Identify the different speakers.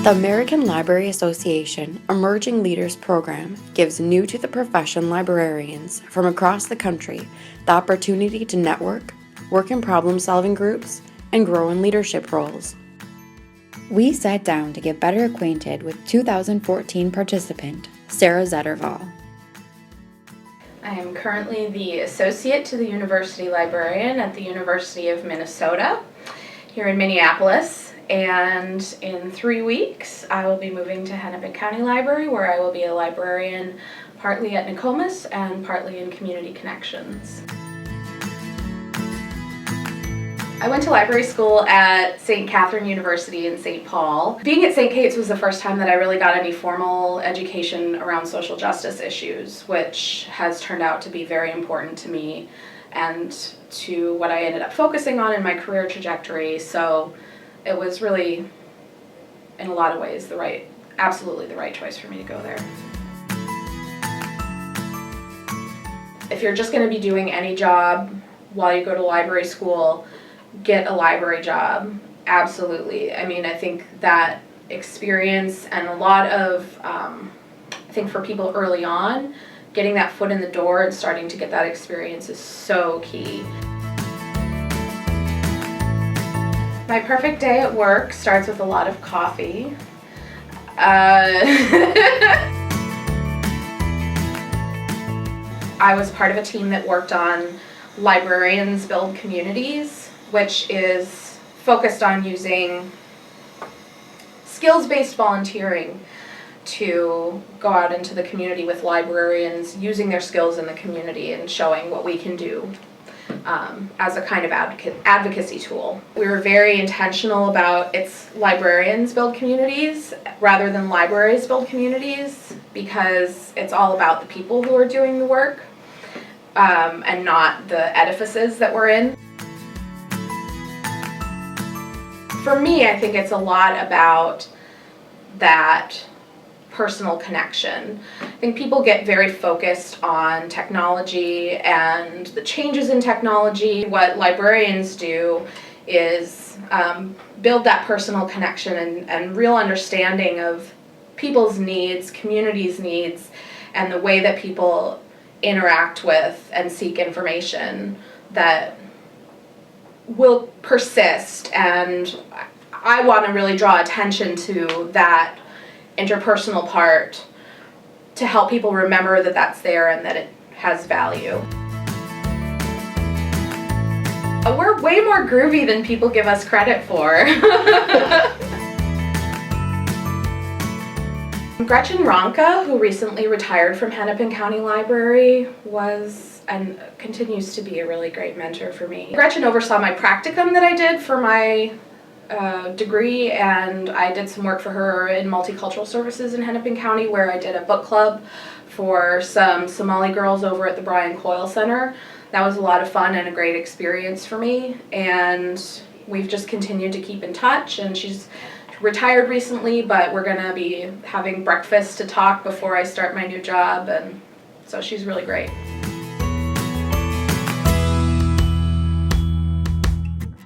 Speaker 1: The American Library Association Emerging Leaders Program gives new to the profession librarians from across the country the opportunity to network, work in problem-solving groups, and grow in leadership roles. We sat down to get better acquainted with 2014 participant Sara Zettervall.
Speaker 2: I am currently the Associate to the University Librarian at the University of Minnesota here in Minneapolis. And in 3 weeks, I will be moving to Hennepin County Library, where I will be a librarian partly at Nokomis and partly in Community Connections. I went to library school at St. Catherine University in St. Paul. Being at St. Kate's was the first time that I really got any formal education around social justice issues, which has turned out to be very important to me and to what I ended up focusing on in my career trajectory. So it was really, in a lot of ways, absolutely the right choice for me to go there. If you're just going to be doing any job while you go to library school, get a library job. Absolutely. I mean, I think that experience and a lot of, I think for people early on, getting that foot in the door and starting to get that experience is so key. My perfect day at work starts with a lot of coffee. I was part of a team that worked on Librarians Build Communities, which is focused on using skills-based volunteering to go out into the community with librarians, using their skills in the community and showing what we can do as a kind of advocacy tool. We were very intentional about it's librarians build communities rather than libraries build communities, because it's all about the people who are doing the work and not the edifices that we're in. For me, I think it's a lot about that personal connection. I think people get very focused on technology and the changes in technology. What librarians do is build that personal connection and real understanding of people's needs, communities' needs, and the way that people interact with and seek information that will persist. And I want to really draw attention to that interpersonal part to help people remember that that's there and that it has value. We're way more groovy than people give us credit for. Gretchen Ronka, who recently retired from Hennepin County Library, was and continues to be a really great mentor for me. Gretchen oversaw my practicum that I did for my degree, and I did some work for her in multicultural services in Hennepin County, where I did a book club for some Somali girls over at the Brian Coyle Center. That was a lot of fun and a great experience for me, and we've just continued to keep in touch. And she's retired recently, but we're gonna be having breakfast to talk before I start my new job, and so she's really great.